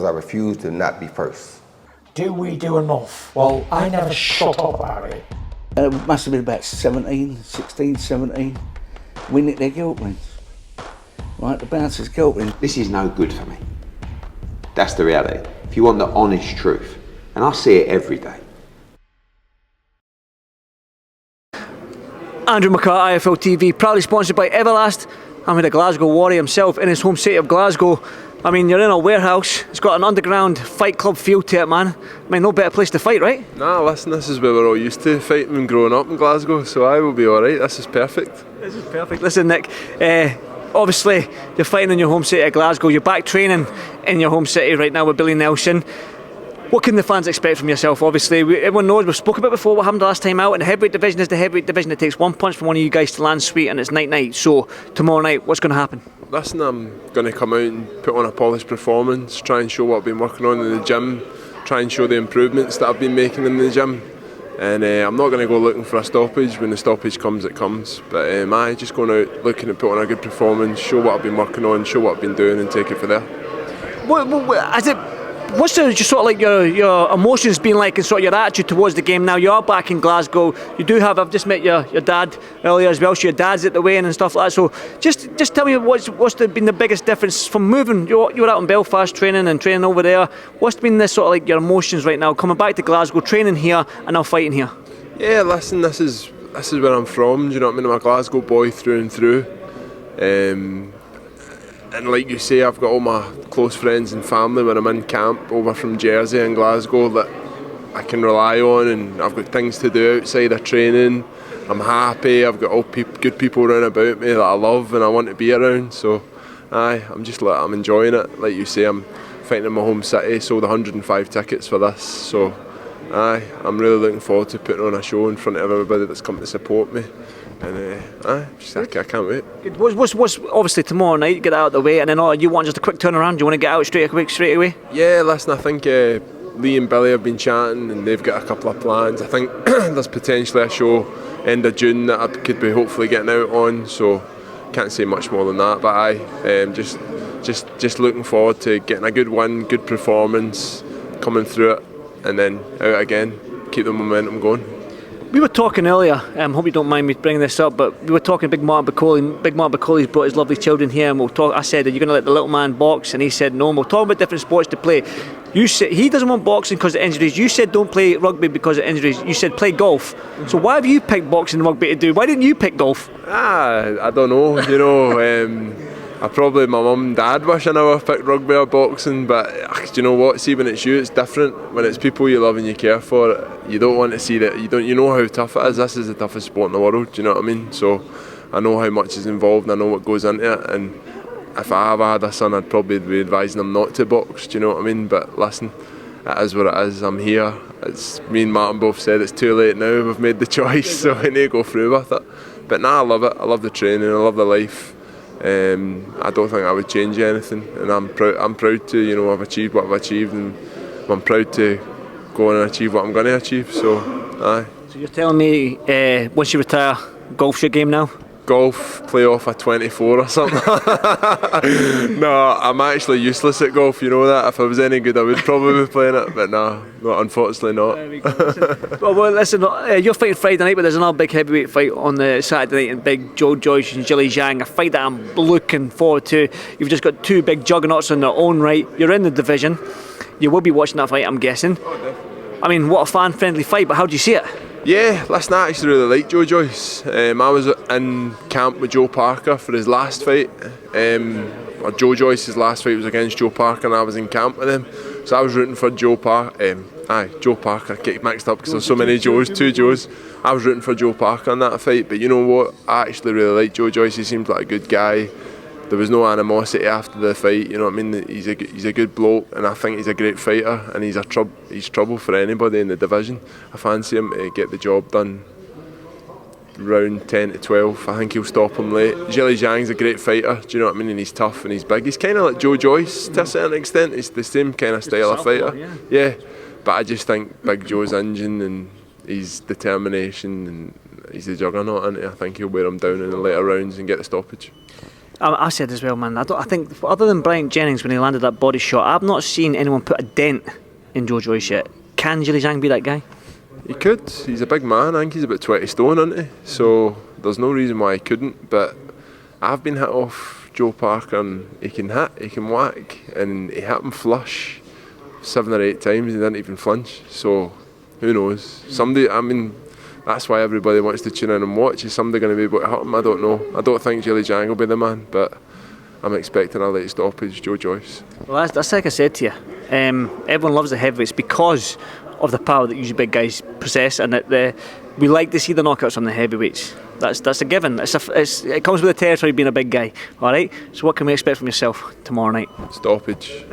I refuse to not be first. Do we do enough? Well, I never shut up about it. It must have been about 16, 17. We nicked their guilt rings. Right, the bouncer's guilt ring. This is no good for me. That's the reality. If you want the honest truth, and I see it every day. Andrew McCART, IFL TV, proudly sponsored by Everlast. I'm with a Glasgow warrior himself in his home city of Glasgow. I mean, you're in a warehouse. It's got an underground fight club feel to it, man. I mean, no better place to fight, right? Nah, listen, this is where we're all used to fighting when growing up in Glasgow, so I will be alright. This is perfect. This is perfect. Listen, Nick, obviously you're fighting in your home city of Glasgow. You're back training in your home city right now with Billy Nelson. What can the fans expect from yourself? Obviously, everyone knows, we've spoken about before what happened last time out, and the heavyweight division is the heavyweight division. It takes one punch from one of you guys to land sweet, and it's night-night. So, tomorrow night, what's going to happen? Listen, I'm going to come out and put on a polished performance, try and show what I've been working on in the gym, try and show the improvements that I've been making in the gym. And I'm not going to go looking for a stoppage. When the stoppage comes, it comes. But I just going out looking to put on a good performance, show what I've been working on, show what I've been doing, and take it for there. What's just sort of like your emotions been like, and sort of your attitude towards the game now? You are back in Glasgow. You do have. I've just met your dad earlier as well. So your dad's at the weigh-in and stuff like that. So just tell me what's been the biggest difference from moving. You were out in Belfast training over there. What's been this sort of like your emotions right now, coming back to Glasgow, training here, and now fighting here? Yeah, listen, this is where I'm from. Do you know what I mean? I'm a Glasgow boy through and through. And like you say, I've got all my close friends and family when I'm in camp over from Jersey and Glasgow that I can rely on, and I've got things to do outside of training. I'm happy, I've got all good people around about me that I love and I want to be around. So I'm enjoying it. Like you say, I'm fighting in my home city, sold 105 tickets for this. So I'm really looking forward to putting on a show in front of everybody that's come to support me. And I can't wait. What's obviously tomorrow night, get out of the way, and then you want just a quick turnaround? Do you want to get out straight away? Yeah, listen, I think Lee and Billy have been chatting and they've got a couple of plans. I think there's potentially a show end of June that I could be hopefully getting out on, so can't say much more than that. But just looking forward to getting a good win, good performance, coming through it, and then out again, keep the momentum going. We were talking earlier, hope you don't mind me bringing this up, but we were talking Big Martin Bacoli. Big Martin Bacoli's brought his lovely children here, and I said, are you going to let the little man box? And he said no, and we'll talk about different sports to play. You said he doesn't want boxing because of injuries. You said don't play rugby because of injuries. You said play golf. So why have you picked boxing and rugby to do? Why didn't you pick golf? I don't know, I probably, my mum and dad wish I never picked rugby or boxing, but do you know what? See, when it's you, it's different. When it's people you love and you care for, you don't want to see that. You know how tough it is. This is the toughest sport in the world. Do you know what I mean? So I know how much is involved and I know what goes into it. And if I ever had a son, I'd probably be advising him not to box. Do you know what I mean? But listen, it is what it is. I'm here. It's me and Martin both said it's too late now. We've made the choice, so we need to go through with it. But I love it. I love the training. I love the life. I don't think I would change anything, and I'm proud to have achieved what I've achieved, and I'm proud to go and achieve what I'm going to achieve. So you're telling me once you retire, golf's your game now? Golf, play off a 24 or something. No, I'm actually useless at golf, you know that. If I was any good I would probably be playing it, but no, unfortunately not. Well, listen, you're fighting Friday night, but there's another big heavyweight fight on the Saturday night in big Joyce and Zhang, a fight that I'm looking forward to. You've just got two big juggernauts in their own right. You're in the division. You will be watching that fight, I'm guessing. I mean, what a fan-friendly fight, but how do you see it? Yeah, listen, I actually really like Joyce. I was in camp with Joe Parker for his last fight. Joe Joyce's last fight was against Joe Parker, and I was in camp with him. So I was rooting for Joe Parker. Joe Parker, get mixed up because there's so many Joes, two Joes. I was rooting for Joe Parker in that fight, but you know what? I actually really like Joe Joyce. He seems like a good guy. There was no animosity after the fight, you know what I mean? He's a good bloke, and I think he's a great fighter, and he's trouble for anybody in the division. I fancy him to get the job done round 10 to 12. I think he'll stop him late. Zhang's a great fighter, do you know what I mean? And he's tough and he's big. He's kind of like Joe Joyce to a certain extent. It's the same kind of style of fighter. Yeah, but I just think Big Joe's engine and his determination, and he's a juggernaut, and I think he'll wear him down in the later rounds and get the stoppage. I said as well, man. I think other than Brian Jennings when he landed that body shot, I've not seen anyone put a dent in Joe Joyce yet. Can Zhang be that guy? He could. He's a big man. I think he's about 20 stone, isn't he? So there's no reason why he couldn't. But I've been hit off Joe Parker, and he can hit, he can whack, and he hit him flush 7 or 8 times. He didn't even flinch. So who knows? Somebody. I mean, that's why everybody wants to tune in and watch. Is somebody going to be able to hit him? I don't know. I don't think Zhang will be the man, but I'm expecting a late stoppage, Joe Joyce. Well, that's like I said to you. Everyone loves the heavyweights because of the power that usually big guys possess, and that we like to see the knockouts from the heavyweights. That's a given. It comes with the territory being a big guy. All right. So what can we expect from yourself tomorrow night? Stoppage.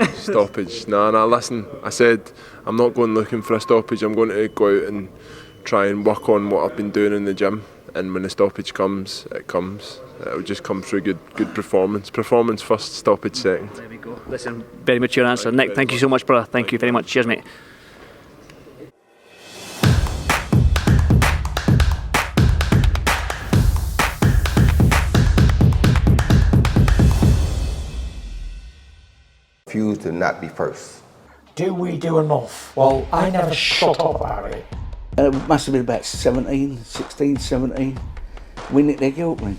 Nah. Listen, I said I'm not going looking for a stoppage. I'm going to go out and try and work on what I've been doing in the gym. And when the stoppage comes, it comes. It'll just come through good performance. Performance first, stoppage second. There we go. Listen, very mature answer. Nick, thank you so much, brother. Thank you very much. Cheers, mate. Refuse to not be first. Do we do enough? Well, I never shut up about it. And it must have been about 16, 17. We nicked their guilt rings.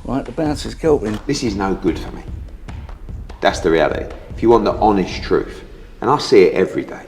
Right, the bouncer's guilt ring. This is no good for me. That's the reality. If you want the honest truth, and I see it every day,